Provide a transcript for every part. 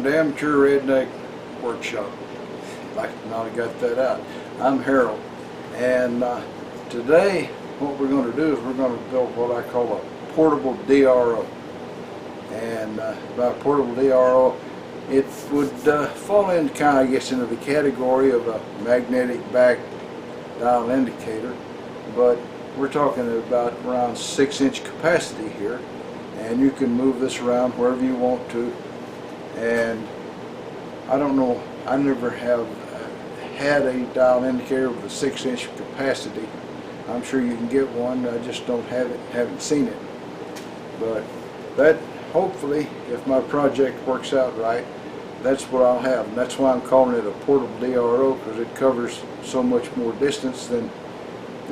to Amateur Redneck Workshop. Like now I got that out. I'm Harold, and today what we're going to do is we're going to build what I call a portable DRO. And by portable DRO, it would fall in kind of, I guess, into the category of a magnetic back dial indicator, but we're talking about around 6-inch capacity here, and you can move this around wherever you want to. And I don't know, I never have had a dial indicator with a 6-inch capacity. I'm sure you can get one, I just don't have it, haven't seen it. But that, hopefully, if my project works out right, that's what I'll have. And that's why I'm calling it a portable DRO, because it covers so much more distance than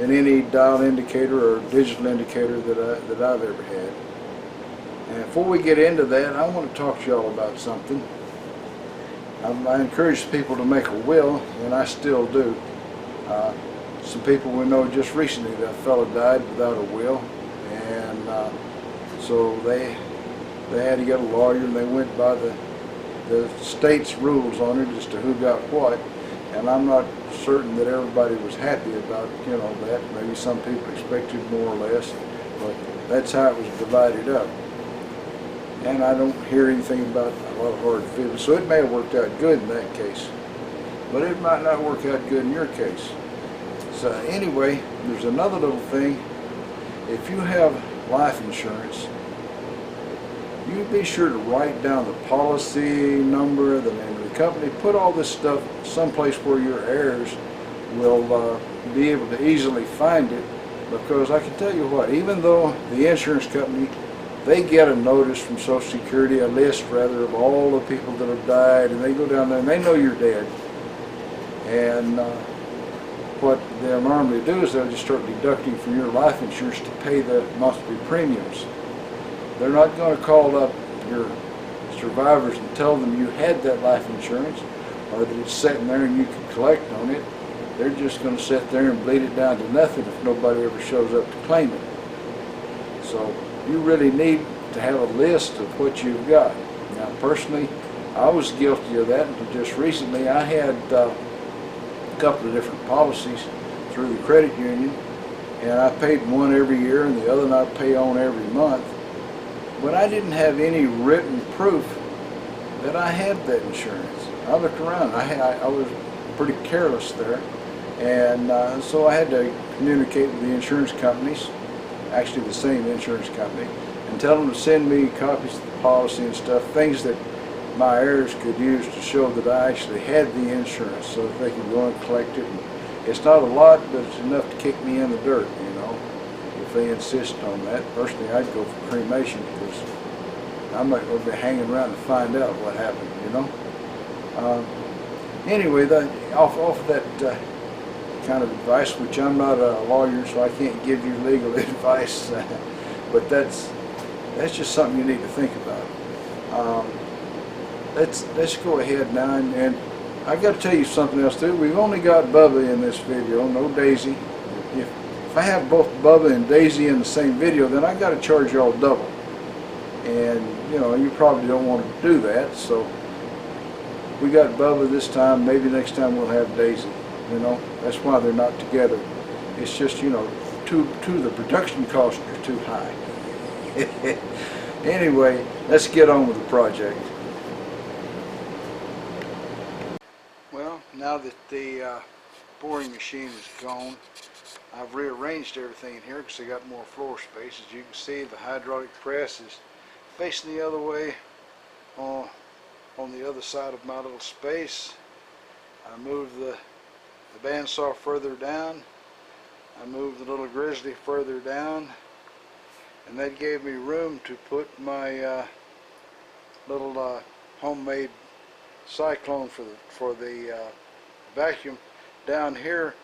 any dial indicator or digital indicator that I've ever had. And before we get into that, I want to talk to y'all about something. I encourage people to make a will, and I still do. Some people we know just recently, that fellow died without a will, and so they had to get a lawyer, and they went by the state's rules on it as to who got what. And I'm not certain that everybody was happy about, you know, that. Maybe some people expected more or less, but that's how it was divided up. And I don't hear anything about a lot of hard feelings, so it may have worked out good in that case, but it might not work out good in your case. So anyway, there's another little thing. If you have life insurance, you be sure to write down the policy number, the name of the company, put all this stuff someplace where your heirs will be able to easily find it, because I can tell you what, even though the insurance company, they get a notice from Social Security, a list rather, of all the people that have died, and they go down there and they know you're dead. And what they'll normally do is they'll just start deducting from your life insurance to pay the monthly premiums. They're not going to call up your survivors and tell them you had that life insurance, or that it's sitting there and you can collect on it. They're just going to sit there and bleed it down to nothing if nobody ever shows up to claim it. So you really need to have a list of what you've got. Now personally, I was guilty of that until just recently. I had a couple of different policies through the credit union, and I paid one every year and the other one I pay on every month. But I didn't have any written proof that I had that insurance. I looked around, I was pretty careless there, and so I had to communicate with the insurance companies, actually the same insurance company, and tell them to send me copies of the policy and stuff, things that my heirs could use to show that I actually had the insurance, so that they could go and collect it. And it's not a lot, but it's enough to kick me in the dirt, you know, if they insist on that. Personally, I'd go for cremation, because I'm not going to be hanging around to find out what happened, you know. Anyway, off of that kind of advice, which I'm not a lawyer, so I can't give you legal advice, but that's just something you need to think about. Let's go ahead now, and I got to tell you something else too. We've only got Bubba in this video, no Daisy. If I have both Bubba and Daisy in the same video, then I got to charge y'all double, and you know, you probably don't want to do that. So we got Bubba this time. Maybe next time we'll have Daisy. You know, that's why they're not together. It's just, you know, the production costs are too high. Anyway, let's get on with the project. Well, now that the boring machine is gone, I've rearranged everything in here because I got more floor space. As you can see, the hydraulic press is facing the other way on the other side of my little space. I moved the bandsaw further down. I moved the little grizzly further down, and that gave me room to put my little homemade cyclone for the vacuum down here,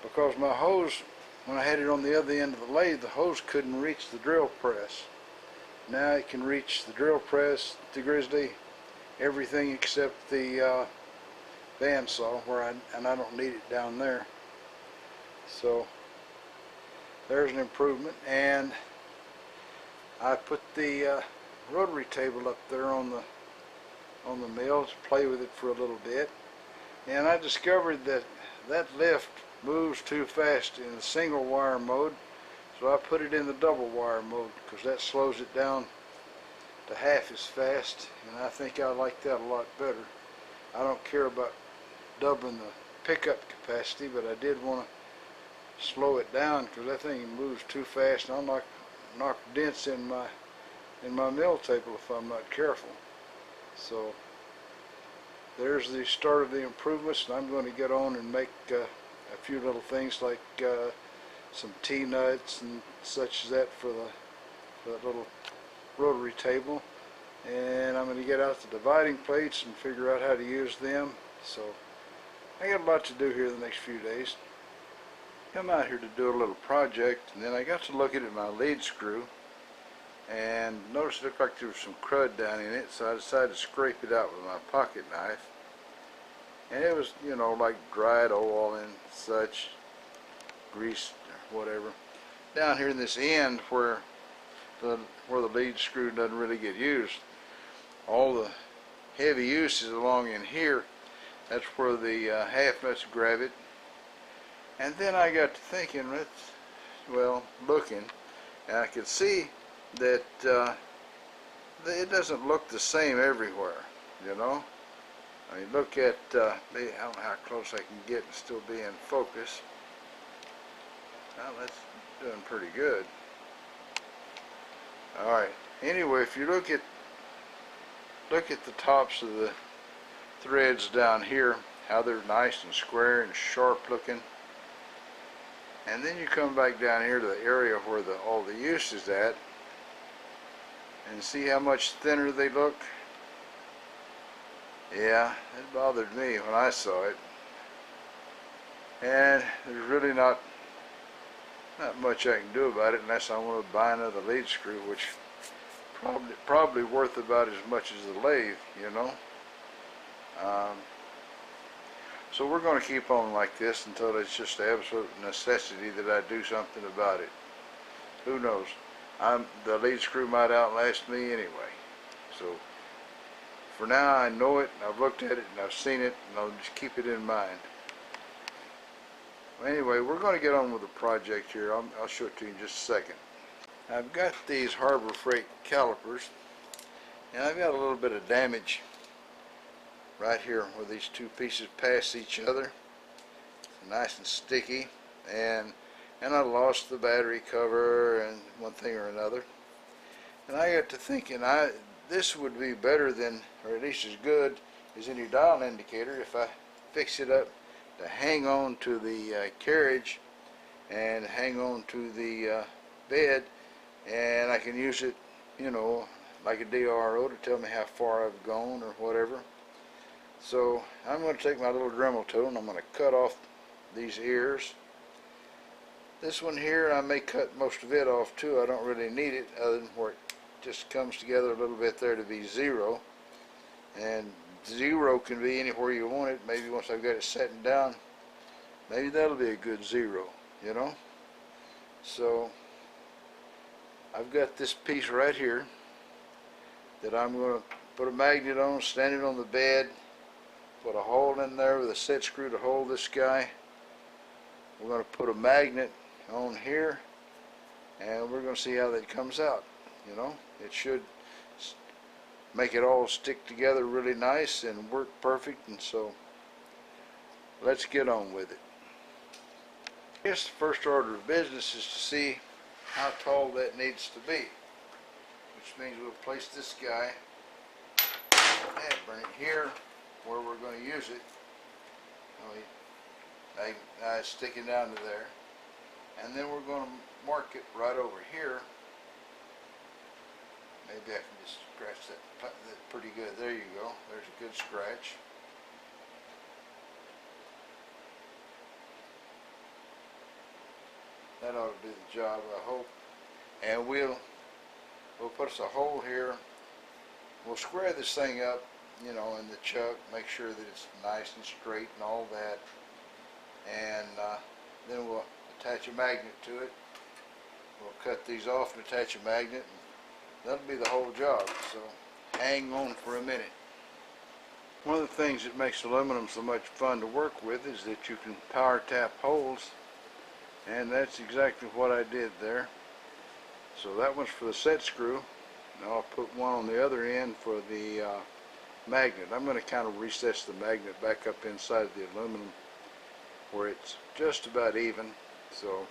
because my hose, when I had it on the other end of the lathe, the hose couldn't reach the drill press. Now it can reach the drill press, the grizzly, everything except the bandsaw, and I don't need it down there. So there's an improvement. And I put the rotary table up there on the on the mill to play with it for a little bit, and I discovered that that lift moves too fast in the single wire mode, so I put it in the double wire mode because that slows it down to half as fast, and I think I like that a lot better. I don't care about doubling the pickup capacity, but I did want to slow it down because that thing moves too fast, and I'll knock dents in my mill table if I'm not careful. So there's the start of the improvements, and I'm going to get on and make a few little things like some T-nuts and such as that for that little rotary table, and I'm going to get out the dividing plates and figure out how to use them. So I got a lot to do here the next few days. Come out here to do a little project, and then I got to looking at my lead screw and noticed it looked like there was some crud down in it, so I decided to scrape it out with my pocket knife. And it was, you know, like dried oil and such, grease or whatever. Down here in this end where the lead screw doesn't really get used, all the heavy use is along in here. That's where the half nuts grab it. And then I got to thinking, looking, and I could see that it doesn't look the same everywhere, you know. I mean, look at, I don't know how close I can get and still be in focus. Well, that's doing pretty good. Alright, anyway, if you look at the tops of the threads down here, how they're nice and square and sharp looking. And then you come back down here to the area where all the use is at, and see how much thinner they look. Yeah, it bothered me when I saw it. And there's really not much I can do about it unless I want to buy another lead screw, which probably worth about as much as the lathe, you know. So we're going to keep on like this until it's just an absolute necessity that I do something about it. Who knows? The lead screw might outlast me anyway. So for now, I know it, and I've looked at it, and I've seen it, and I'll just keep it in mind. Anyway, we're going to get on with the project here. I'll show it to you in just a second. I've got these Harbor Freight calipers, and I've got a little bit of damage right here where these two pieces pass each other. It's nice and sticky, and I lost the battery cover and one thing or another. And I got to thinking, this would be better than, or at least as good as any dial indicator if I fix it up to hang on to the carriage and hang on to the bed, and I can use it, you know, like a DRO to tell me how far I've gone or whatever. So I'm going to take my little Dremel tool and I'm going to cut off these ears. This one here, I may cut most of it off too. I don't really need it other than where it just comes together a little bit there to be 0. And 0 can be anywhere you want it. Maybe once I've got it setting down, maybe that'll be a good 0, you know. So I've got this piece right here that I'm going to put a magnet on, stand it on the bed, put a hole in there with a set screw to hold this guy. We're going to put a magnet on here, and we're going to see how that comes out. You know, it should make it all stick together really nice and work perfect, and so let's get on with it. I guess the first order of business is to see how tall that needs to be, which means we'll place this guy and bring it here where we're going to use it. It's sticking down to there, and then we're going to mark it right over here. Maybe I can just scratch that pretty good. There you go. There's a good scratch. That ought to do the job, I hope. And we'll put us a hole here. We'll square this thing up, you know, in the chuck, make sure that it's nice and straight and all that. And then we'll attach a magnet to it. We'll cut these off and attach a magnet. And that'll be the whole job. So hang on for a minute. One of the things that makes aluminum so much fun to work with is that you can power tap holes, and that's exactly what I did there. So that one's for the set screw. Now I'll put one on the other end for the magnet. I'm going to kind of recess the magnet back up inside the aluminum where it's just about even, so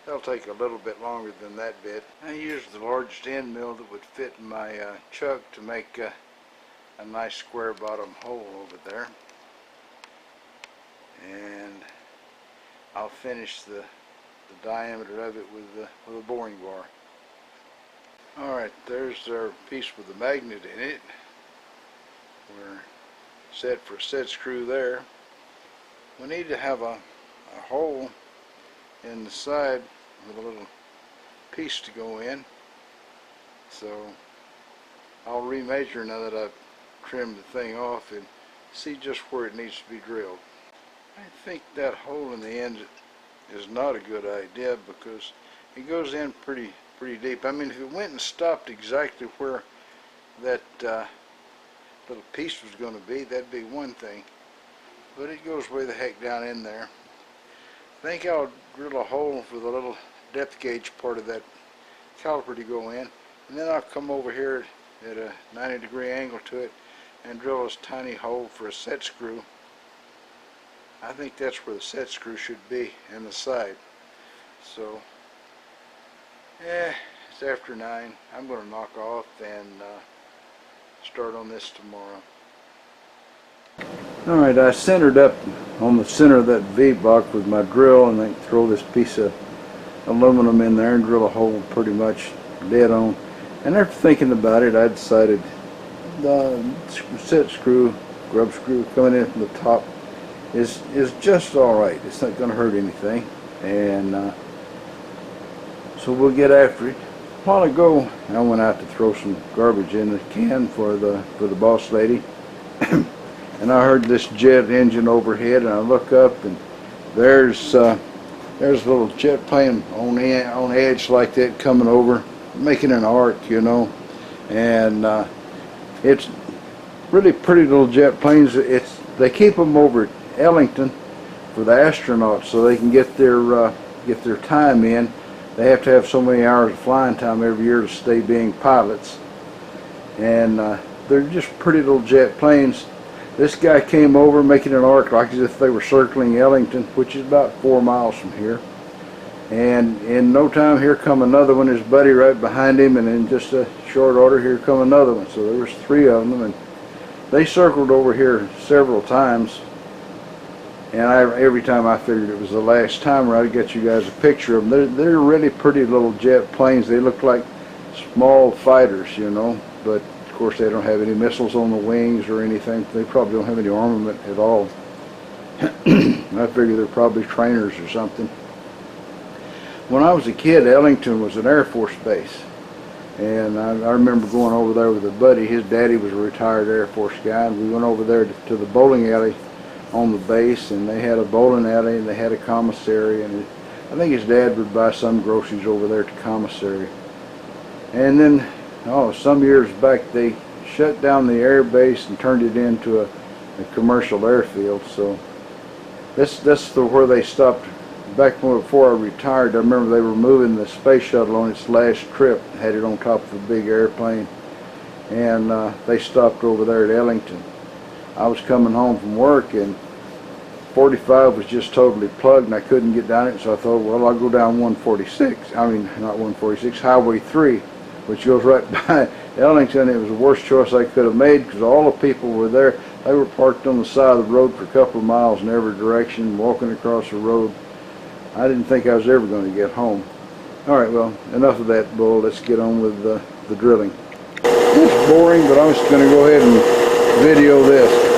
that'll take a little bit longer than that bit. I used the largest end mill that would fit in my chuck to make a nice square bottom hole over there, and I'll finish the diameter of it with a boring bar. Alright, there's our piece with the magnet in it. We're set for a set screw there. We need to have a hole in the side with a little piece to go in, so I'll remeasure now that I've trimmed the thing off and see just where it needs to be drilled. I think that hole in the end is not a good idea because it goes in pretty deep. I mean, if it went and stopped exactly where that little piece was going to be, that'd be one thing, but it goes way the heck down in there. I think I'll drill a hole with a little depth gauge part of that caliper to go in, and then I'll come over here at a 90-degree angle to it and drill this tiny hole for a set screw. I think that's where the set screw should be, in the side. So it's after 9. I'm going to knock off and start on this tomorrow. Alright, I centered up on the center of that V-block with my drill, and then throw this piece of aluminum in there and drill a hole pretty much dead on. And after thinking about it, I decided the set screw, grub screw coming in from the top is just alright. It's not going to hurt anything, and so we'll get after it. A while ago, I went out to throw some garbage in the can for the boss lady, and I heard this jet engine overhead, and I look up, and there's a little jet plane on edge like that coming over, making an arc, you know, and it's really pretty little jet planes. They keep them over at Ellington for the astronauts so they can get their time in. They have to have so many hours of flying time every year to stay being pilots, and they're just pretty little jet planes. This guy came over making an arc like as if they were circling Ellington, which is about 4 miles from here, and in no time here come another one, his buddy right behind him, and in just a short order here come another one. So there was 3 of them, and they circled over here several times. And every time I figured it was the last time, or I'd get you guys a picture of them. They're really pretty little jet planes. They look like small fighters, you know, but of course they don't have any missiles on the wings or anything. They probably don't have any armament at all. I figure they're probably trainers or something. When I was a kid, Ellington was an Air Force base, and I remember going over there with a buddy. His daddy was a retired Air Force guy, and we went over there to the bowling alley on the base, and they had a bowling alley and they had a commissary, and I think his dad would buy some groceries over there to commissary. And then some years back they shut down the air base and turned it into a commercial airfield. So that's where they stopped. Back before I retired, I remember they were moving the space shuttle on its last trip, had it on top of a big airplane, and they stopped over there at Ellington. I was coming home from work, and 45 was just totally plugged, and I couldn't get down it, so I thought, well, I'll go down 146. I mean, not 146, Highway 3, which goes right by Ellington. It was the worst choice I could have made because all the people were there. They were parked on the side of the road for a couple of miles in every direction, walking across the road. I didn't think I was ever going to get home. All right, well, enough of that bull. Let's get on with the drilling. It's boring, but I'm just going to go ahead and video this.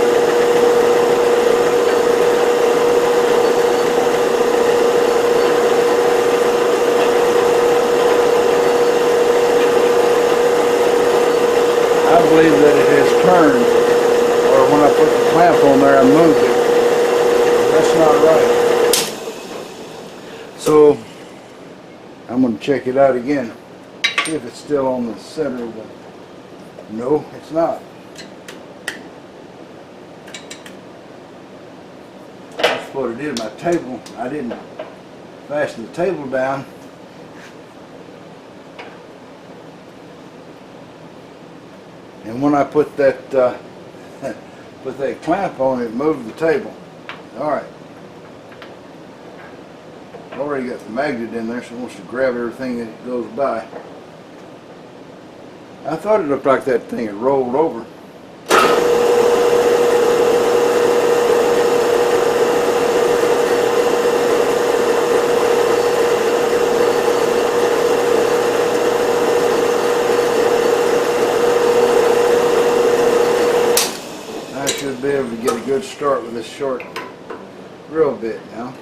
I believe that it has turned, or when I put the clamp on there I moved it. That's not right. So I'm going to check it out again, see if it's still on the center of the... No, it's not. what it is. My table, I didn't fasten the table down. And when I put that put that clamp on it, moved the table. All right. Already got the magnet in there, so it wants to grab everything that it goes by. I thought it looked like that thing had rolled over. I should be able to get a good start with this short drill bit now.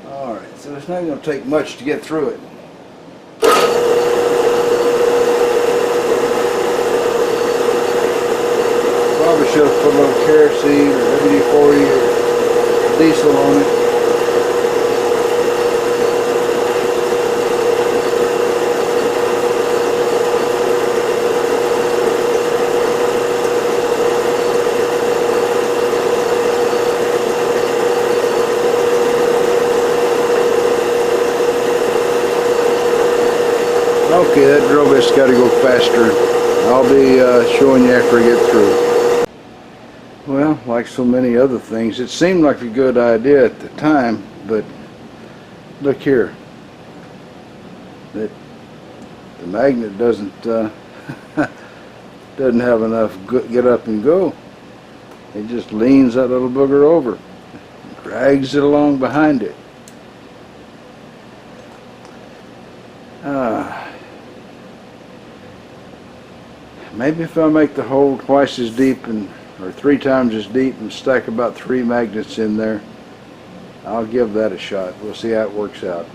Alright, so it's not going to take much to get through it. Probably should have put a little kerosene or WD-40 or diesel on it. Okay, that drill bit's got to go faster. I'll be showing you after I get through. Well, like so many other things, it seemed like a good idea at the time, but look here. The magnet doesn't doesn't have enough get up and go. It just leans that little booger over, drags it along behind it. Maybe if I make the hole twice as deep or 3 times as deep and stack about 3 magnets in there, I'll give that a shot. We'll see how it works out.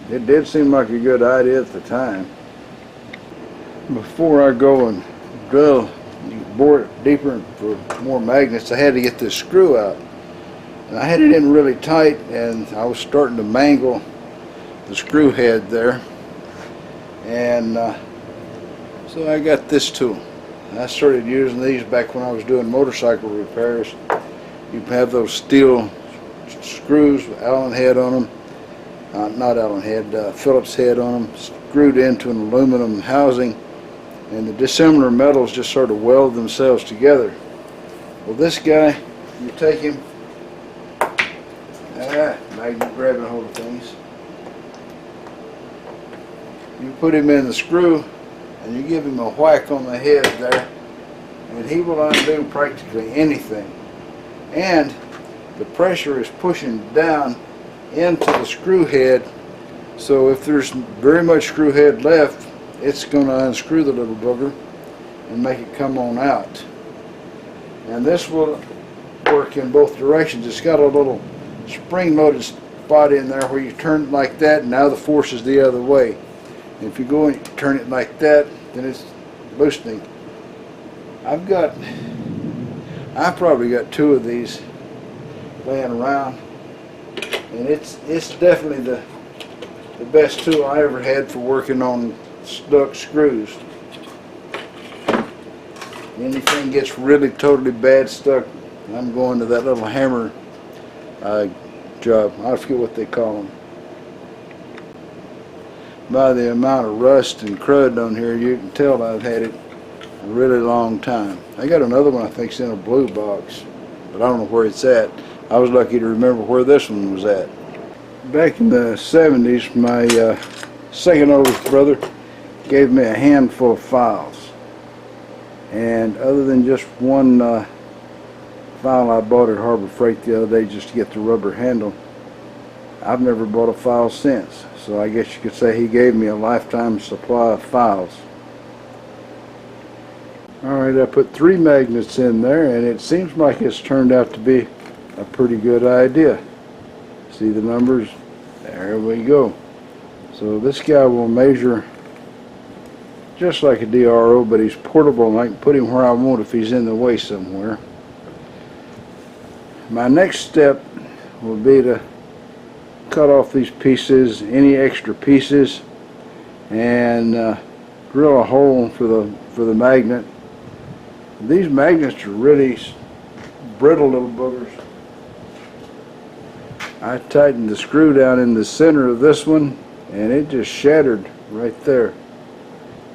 It did seem like a good idea at the time. Before I go and drill, bore it deeper for more magnets, I had to get this screw out. And I had it in really tight, and I was starting to mangle the screw head there. And so I got this tool. I started using these back when I was doing motorcycle repairs. You have those steel screws with Allen head on them, not Allen head, Phillips head on them, screwed into an aluminum housing, and the dissimilar metals just sort of weld themselves together. Well, this guy, you take him, magnet grabbing hold of things, you put him in the screw, and you give him a whack on the head there, and he will undo practically anything. And the pressure is pushing down into the screw head, so if there's very much screw head left, it's going to unscrew the little booger and make it come on out. And this will work in both directions. It's got a little spring-loaded spot in there where you turn it like that, and now the force is the other way. If you go and turn it like that, then it's loosening. I've probably got 2 of these laying around, and it's definitely the best tool I ever had for working on stuck screws. Anything gets really totally bad stuck, I'm going to that little hammer job. I forget what they call them. By the amount of rust and crud on here, you can tell I've had it a really long time. I got another one I think's in a blue box, but I don't know where it's at. I was lucky to remember where this one was at. Back in the 70s, my second oldest brother gave me a handful of files, and other than just one file I bought at Harbor Freight the other day just to get the rubber handle, I've never bought a file since. So I guess you could say he gave me a lifetime supply of files. Alright, I put 3 magnets in there, and it seems like it's turned out to be a pretty good idea. See the numbers? There we go. So this guy will measure just like a DRO, but he's portable, and I can put him where I want if he's in the way somewhere. my next step will be to cut off these pieces, any extra pieces, and drill a hole for the magnet. These magnets are really brittle little boogers. I tightened the screw down in the center of this one, and it just shattered right there.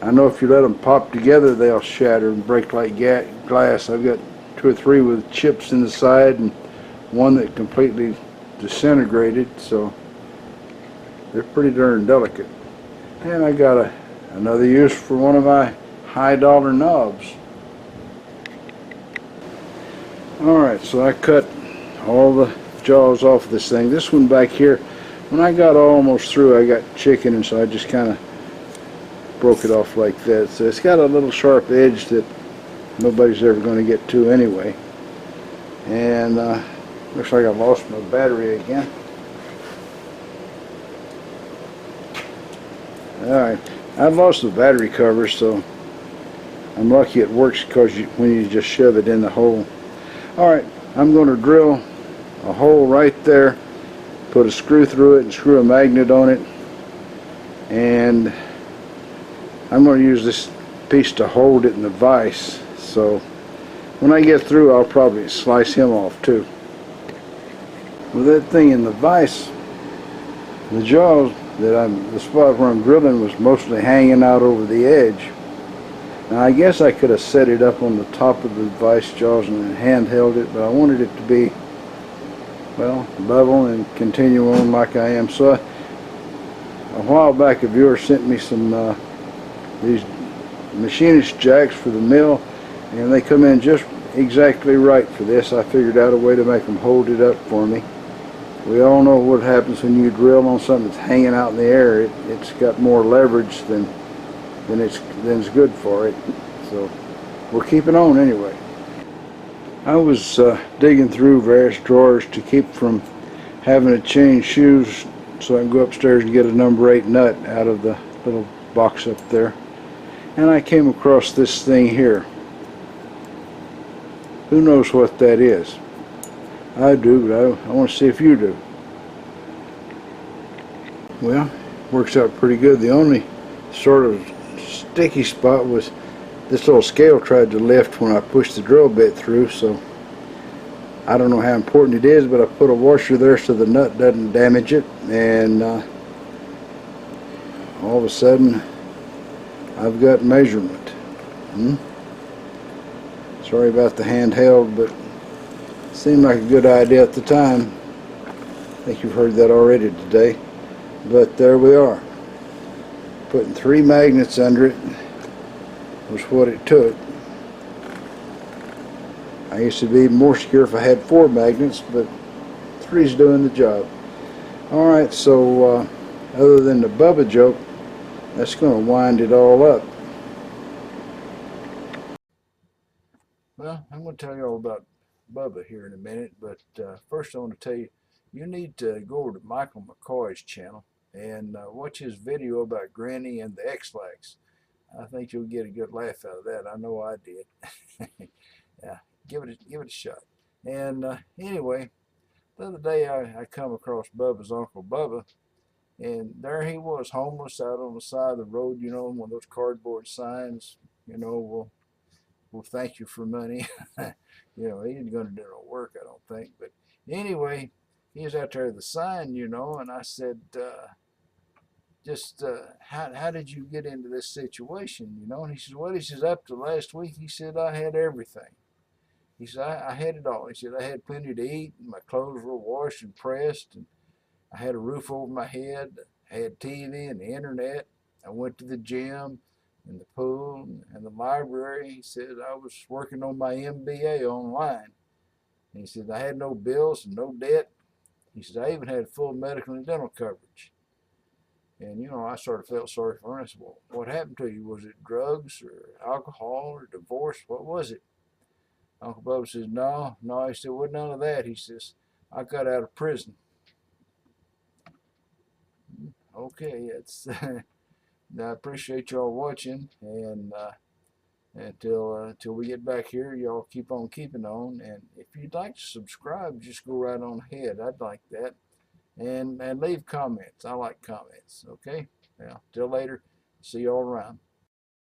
I know if you let them pop together, they'll shatter and break like glass. I've got 2 or 3 with chips in the side, and one that completely disintegrated, so they're pretty darn delicate. And I got another use for one of my high dollar knobs. Alright, so I cut all the jaws off this thing. This one back here, when I got almost through, I got chicken, and so I just kind of broke it off like that. So it's got a little sharp edge that nobody's ever going to get to anyway. And looks like I lost my battery again. Alright, I've lost the battery cover, so I'm lucky it works because when you just shove it in the hole. Alright, I'm going to drill a hole right there, put a screw through it and screw a magnet on it, and I'm going to use this piece to hold it in the vise. So when I get through, I'll probably slice him off too. With that thing in the vise, the jaws the spot where I'm drilling was mostly hanging out over the edge. Now I guess I could have set it up on the top of the vise jaws and handheld it, but I wanted it to be, well, level and continue on like I am. So a while back a viewer sent me some these machinist jacks for the mill, and they come in just exactly right for this. I figured out a way to make them hold it up for me. We all know what happens when you drill on something that's hanging out in the air. It's got more leverage than it's good for it. So we'll keep it on anyway. I was digging through various drawers to keep from having to change shoes, so I can go upstairs and get a number 8 nut out of the little box up there. And I came across this thing here. Who knows what that is? I do, but I want to see if you do. Well, works out pretty good. The only sort of sticky spot was this little scale tried to lift when I pushed the drill bit through, so I don't know how important it is, but I put a washer there so the nut doesn't damage it, and all of a sudden I've got measurement. Sorry about the handheld, but it seemed like a good idea at the time. I think you've heard that already today, but there we are. Putting 3 magnets under it was what it took. I used to be more secure if I had 4 magnets, but 3's doing the job. Alright, so other than the Bubba joke, that's going to wind it all up. Well, I'm going to tell you all about Bubba here in a minute, but first I want to tell you, you need to go over to Michael McCoy's channel and watch his video about Granny and the X-Lax. I think you'll get a good laugh out of that. I know I did. Yeah, give it a shot. And anyway, the other day I come across Bubba's Uncle Bubba, and there he was, homeless out on the side of the road, you know, one of those cardboard signs, you know, we'll thank you for money. You know, he ain't going to do no work, I don't think. But anyway, he was out there with the sign, you know, and I said, how did you get into this situation, you know? And he says, well, he says, up to last week, he said, I had everything. He said, I had it all. He said, I had plenty to eat, and my clothes were washed and pressed, and I had a roof over my head, I had TV and the internet, I went to the gym and the pool and the library. He said, I was working on my MBA online. And he said, I had no bills and no debt. He said, I even had full medical and dental coverage. And, you know, I sort of felt sorry for him. I said, well, what happened to you? Was it drugs or alcohol or divorce? What was it? Uncle Bubba says, no. He said, well, none of that. He says, I got out of prison. Okay, it's I appreciate y'all watching, and until we get back here, y'all keep on keeping on. And if you'd like to subscribe, just go right on ahead. I'd like that. And leave comments. I like comments. Okay? Well, till later. See y'all around.